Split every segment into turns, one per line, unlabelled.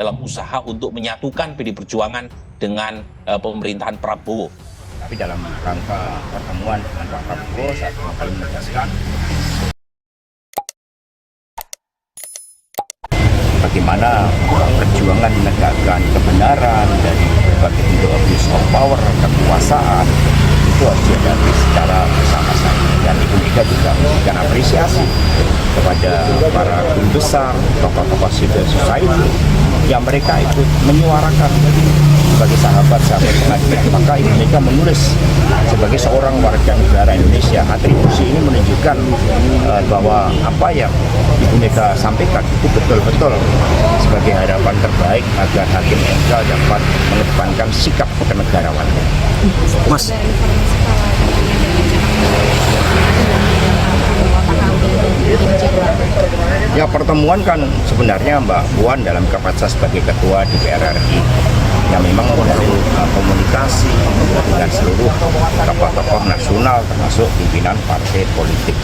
dalam usaha untuk menyatukan PD Perjuangan dengan pemerintahan Prabowo.
Tapi dalam rangka pertemuan dengan Pak Prabowo, saya kembali menegaskan bagaimana perjuangan menegakkan kebenaran dari berbagai bentuk abuse of power, kekuasaan, itu harus dihadapi secara bersama-sama. Dan Ibu Mega juga memberikan apresiasi kepada para guru besar, tokoh-tokoh civil society yang mereka ikut menyuarakan sebagai sahabat-sahabat pengadilan. Maka Ibu Mega menulis sebagai seorang warga negara Indonesia, atribusi ini menunjukkan bahwa apa yang Ibu Mega sampaikan itu betul-betul sebagai harapan terbaik agar Hakim MK dapat mengedepankan sikap kenegarawanan.
Mas,
ya, pertemuan kan sebenarnya Mbak Puan dalam kapasitas sebagai Ketua DPR RI yang memang perlu komunikasi dengan seluruh tokoh-tokoh nasional termasuk pimpinan partai politik.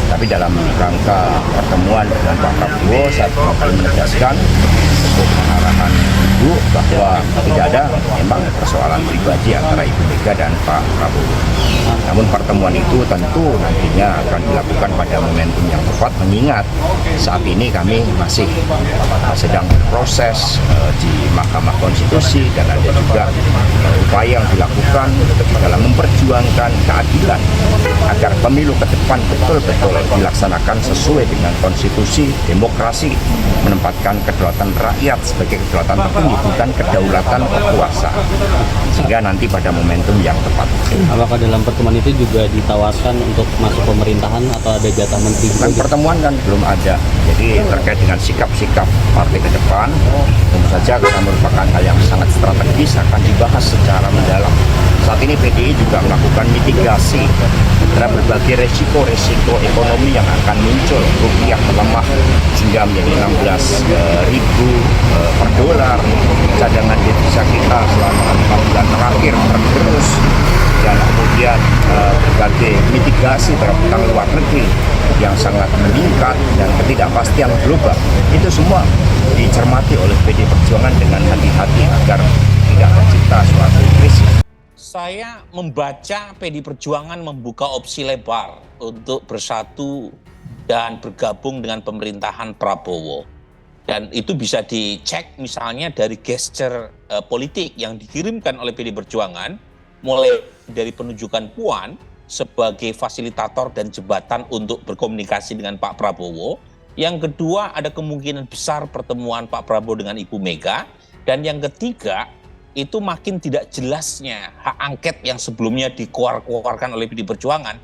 Tapi dalam rangka pertemuan dengan Pak Prabowo, saya kembali menegaskan untuk arahan Ibu bahwa tidak ada memang persoalan pribadi antara Ibu Mega dan Pak Prabowo. Namun pertemuan itu tentu nantinya akan dilakukan pada momentum yang tepat, mengingat saat ini kami masih sedang berproses di Mahkamah Konstitusi dan ada juga upaya yang dilakukan dalam memperjuangkan keadilan agar pemilu ke depan betul-betul dilaksanakan sesuai dengan konstitusi, demokrasi, menempatkan kedaulatan rakyat sebagai kedaulatan tertinggi, bukan kedaulatan kekuasaan, sehingga nanti pada momentum yang tepat.
apakah dalam pertemuan itu juga ditawarkan untuk masuk pemerintahan atau ada jatah menteri?
Dan pertemuan kan belum ada, jadi terkait dengan sikap-sikap partai ke depan, tentu saja karena merupakan hal yang sangat strategis akan dibahas secara mendalam. Saat ini PDI juga melakukan mitigasi terhadap berbagai resiko-resiko ekonomi yang akan muncul. Rupiah melemah sehingga menjadi 16.000 per dolar, cadangan devisa kita selama 5 bulan terakhir tergerus, dan kemudian berbagai mitigasi terhadap utang luar negeri yang sangat meningkat dan ketidakpastian global. Itu semua dicermati oleh PD Perjuangan dengan hati-hati agar tidak tercipta suatu krisis.
Saya membaca PD Perjuangan membuka opsi lebar untuk bersatu dan bergabung dengan pemerintahan Prabowo. Dan itu bisa dicek misalnya dari gesture politik yang dikirimkan oleh PD Perjuangan, mulai dari penunjukan Puan sebagai fasilitator dan jembatan untuk berkomunikasi dengan Pak Prabowo. Yang kedua, ada kemungkinan besar pertemuan Pak Prabowo dengan Ibu Mega. Dan yang ketiga, itu makin tidak jelasnya hak angket yang sebelumnya dikeluarkan oleh PD Perjuangan.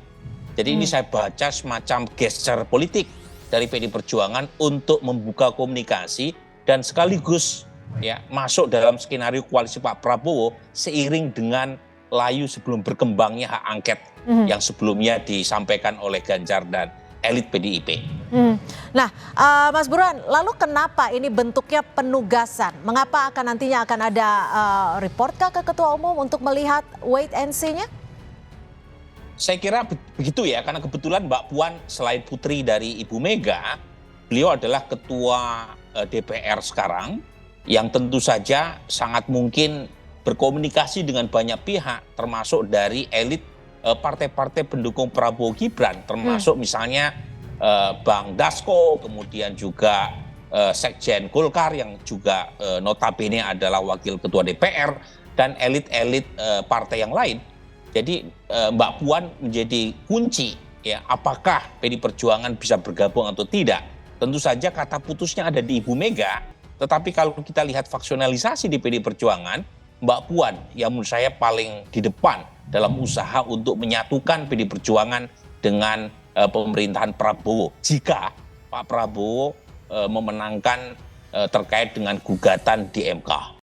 Jadi ini saya baca semacam gesture politik dari PD Perjuangan untuk membuka komunikasi dan sekaligus ya masuk dalam skenario koalisi Pak Prabowo seiring dengan layu sebelum berkembangnya hak angket yang sebelumnya disampaikan oleh Ganjar dan elit PDIP.
Nah, Mas Burhan, lalu kenapa ini bentuknya penugasan? Mengapa nantinya akan ada report kah ke Ketua Umum untuk melihat wait and see-nya?
Saya kira begitu ya, karena kebetulan Mbak Puan selain putri dari Ibu Mega, beliau adalah Ketua DPR sekarang yang tentu saja sangat mungkin berkomunikasi dengan banyak pihak, termasuk dari elit partai-partai pendukung Prabowo Gibran, termasuk misalnya Bang Dasko, kemudian juga Sekjen Golkar yang juga notabene adalah wakil ketua DPR, dan elit-elit partai yang lain. Jadi Mbak Puan menjadi kunci ya, apakah PD Perjuangan bisa bergabung atau tidak. Tentu saja kata putusnya ada di Ibu Mega, tetapi kalau kita lihat faksionalisasi di PD Perjuangan, Mbak Puan yang menurut saya paling di depan dalam usaha untuk menyatukan PD Perjuangan dengan pemerintahan Prabowo jika Pak Prabowo memenangkan terkait dengan gugatan di MK.